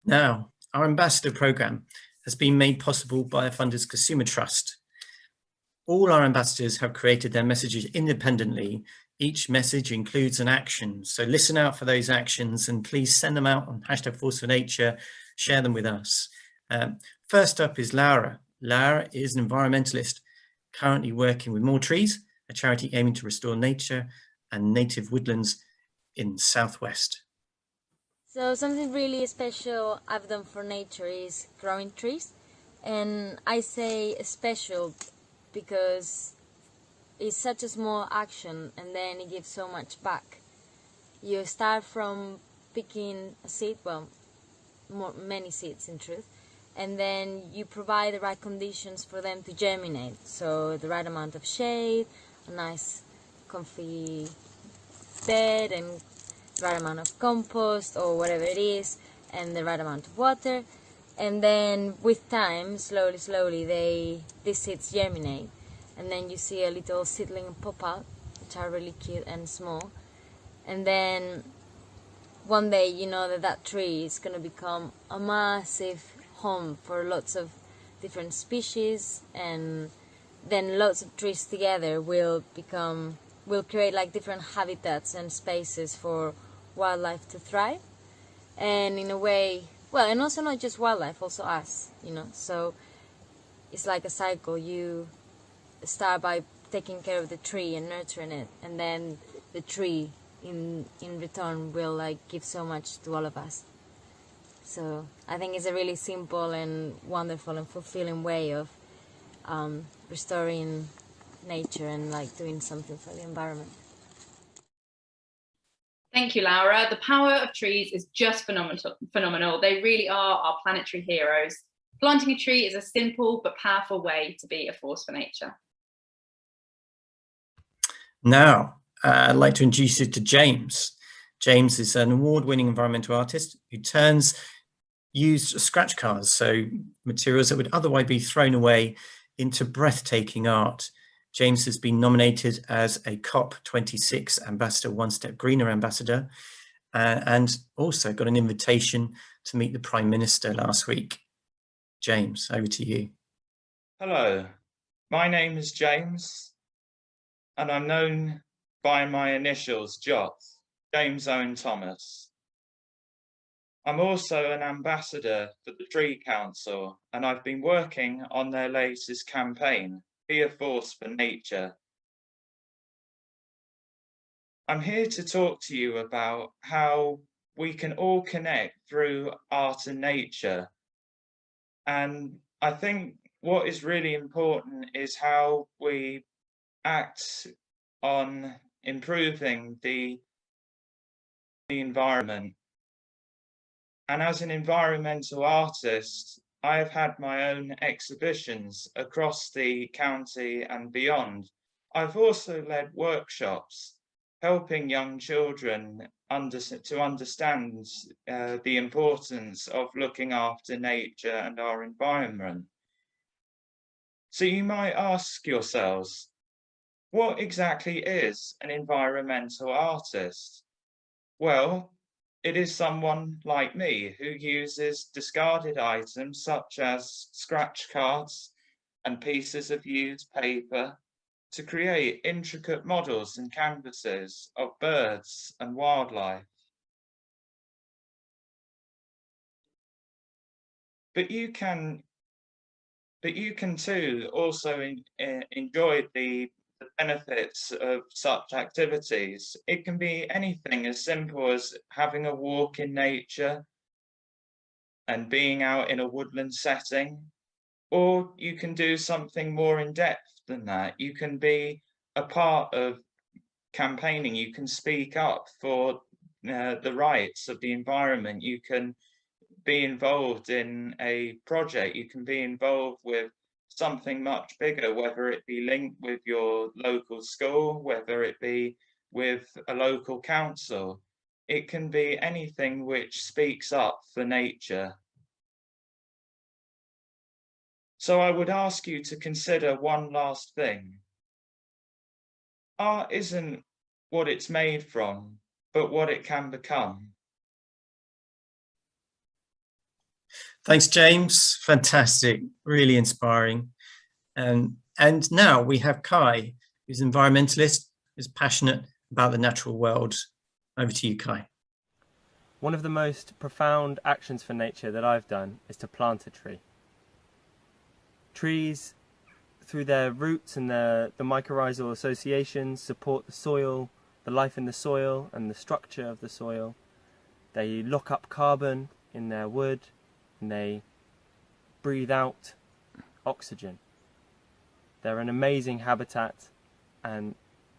Now, our ambassador program has been made possible by our funders Consumer Trust. All our ambassadors have created their messages independently. Each message includes an action. So listen out for those actions and please send them out on #ForceForNature, share them with us. First up is Lara. Lara is an environmentalist currently working with More Trees, a charity aiming to restore nature and native woodlands in Southwest. So something really special I've done for nature is growing trees, and I say special because it's such a small action and then it gives so much back. You start from picking a seed, well, many seeds in truth, and then you provide the right conditions for them to germinate. So the right amount of shade, a nice comfy bed, and the right amount of compost or whatever it is, and the right amount of water. And then with time, slowly, these seeds germinate, and then you see a little seedling pop out, which are really cute and small. And then one day you know that tree is going to become a massive home for lots of different species, and then lots of trees together will create like different habitats and spaces for wildlife to thrive. And in a way, well, and also not just wildlife, also us, so it's like a cycle. You start by taking care of the tree and nurturing it, and then the tree in return will like give so much to all of us. So I think it's a really simple and wonderful and fulfilling way of restoring nature and like doing something for the environment. Thank you, Laura. The power of trees is just phenomenal. They really are our planetary heroes. Planting a tree is a simple but powerful way to be a force for nature. Now, I'd like to introduce you to James. James is an award-winning environmental artist who turns used scratch cards, so materials that would otherwise be thrown away, into breathtaking art. James has been nominated as a COP26 ambassador, One Step Greener ambassador, and also got an invitation to meet the Prime Minister last week. James, over to you. Hello, my name is James, and I'm known by my initials, JOT, James Owen Thomas. I'm also an ambassador for the Tree Council, and I've been working on their latest campaign, Be a Force for Nature. I'm here to talk to you about how we can all connect through art and nature. And I think what is really important is how we act on improving the environment. And as an environmental artist, I have had my own exhibitions across the county and beyond. I've also led workshops helping young children to understand the importance of looking after nature and our environment. So you might ask yourselves, what exactly is an environmental artist? Well, it is someone like me who uses discarded items such as scratch cards and pieces of used paper to create intricate models and canvases of birds and wildlife. But you can too also enjoy the benefits of such activities. It can be anything as simple as having a walk in nature and being out in a woodland setting, or you can do something more in depth than that. You can be a part of campaigning. You can speak up for the rights of the environment. You can be involved in a project. You can be involved with something much bigger, whether it be linked with your local school, whether it be with a local council. It can be anything which speaks up for nature. So I would ask you to consider one last thing. Art isn't what it's made from, but what it can become. Thanks, James. Fantastic, really inspiring. And now we have Kai, who's an environmentalist, who's passionate about the natural world. Over to you, Kai. One of the most profound actions for nature that I've done is to plant a tree. Trees, through their roots and the mycorrhizal associations, support the soil, the life in the soil and the structure of the soil. They lock up carbon in their wood and they breathe out oxygen. They're an amazing habitat and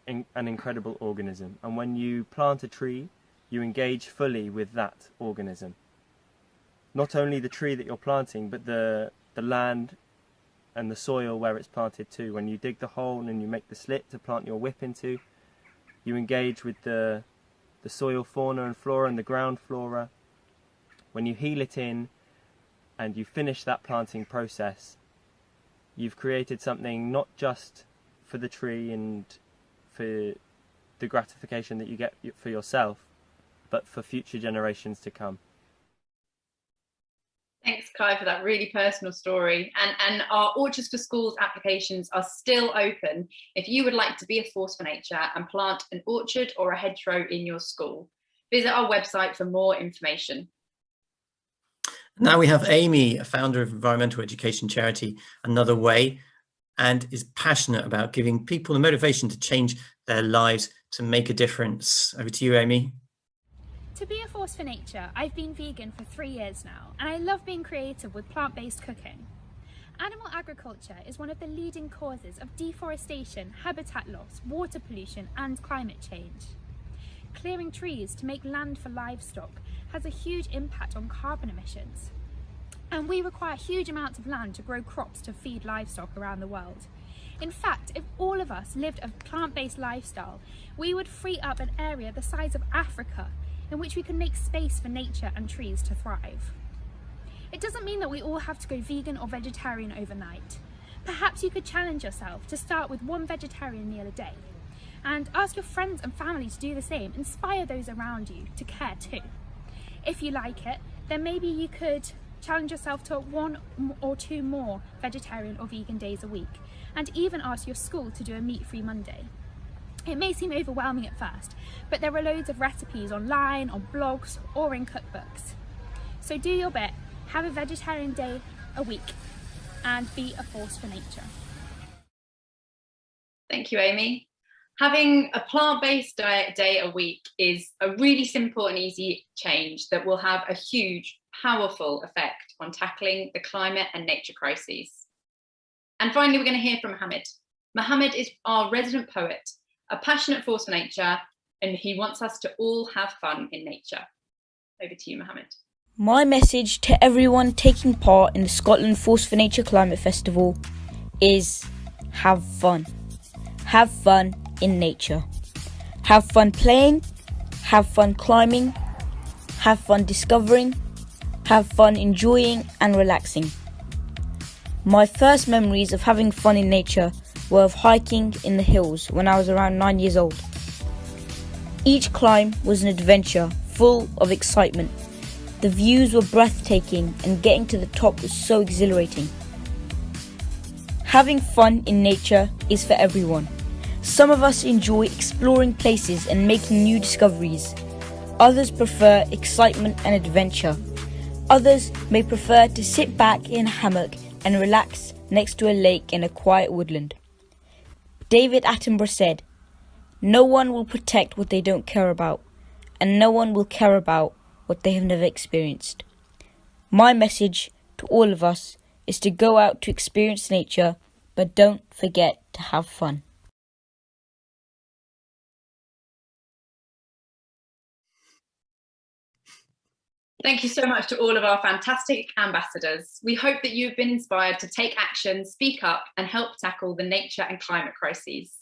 an incredible organism. And when you plant a tree, you engage fully with that organism. Not only the tree that you're planting, but the land and the soil where it's planted too. When you dig the hole and you make the slit to plant your whip into, you engage with the soil fauna and flora and the ground flora. When you heel it in and you finish that planting process, you've created something not just for the tree and for the gratification that you get for yourself, but for future generations to come. Thanks, Kai, for that really personal story. And our Orchards for Schools applications are still open if you would like to be a force for nature and plant an orchard or a hedgerow in your school. Visit our website for more information. Now we have Amy, a founder of environmental education charity Another Way, and is passionate about giving people the motivation to change their lives to make a difference. Over to you, Amy. To be a force for nature, I've been vegan for 3 years now, and I love being creative with plant-based cooking. Animal agriculture is one of the leading causes of deforestation, habitat loss, water pollution, and climate change. Clearing trees to make land for livestock has a huge impact on carbon emissions. And we require huge amounts of land to grow crops to feed livestock around the world. In fact, if all of us lived a plant-based lifestyle, we would free up an area the size of Africa in which we can make space for nature and trees to thrive. It doesn't mean that we all have to go vegan or vegetarian overnight. Perhaps you could challenge yourself to start with one vegetarian meal a day and ask your friends and family to do the same. Inspire those around you to care too. If you like it, then maybe you could challenge yourself to 1 or 2 more vegetarian or vegan days a week, and even ask your school to do a meat-free Monday. It may seem overwhelming at first, but there are loads of recipes online, on blogs, or in cookbooks. So do your bit, have a vegetarian day a week, and be a force for nature. Thank you, Amy. Having a plant-based diet day a week is a really simple and easy change that will have a huge, powerful effect on tackling the climate and nature crises. And finally, we're going to hear from Mohammed. Mohammed is our resident poet, a passionate force for nature, and he wants us to all have fun in nature. Over to you, Mohammed. My message to everyone taking part in the Scotland Force for Nature Climate Festival is have fun. Have fun in nature. Have fun playing, have fun climbing, have fun discovering, have fun enjoying and relaxing. My first memories of having fun in nature were of hiking in the hills when I was around 9 years old. Each climb was an adventure full of excitement. The views were breathtaking and getting to the top was so exhilarating. Having fun in nature is for everyone. Some of us enjoy exploring places and making new discoveries. Others prefer excitement and adventure. Others may prefer to sit back in a hammock and relax next to a lake in a quiet woodland. David Attenborough said, "No one will protect what they don't care about, and no one will care about what they have never experienced." My message to all of us is to go out to experience nature, but don't forget to have fun. Thank you so much to all of our fantastic ambassadors. We hope that you've been inspired to take action, speak up, and help tackle the nature and climate crises.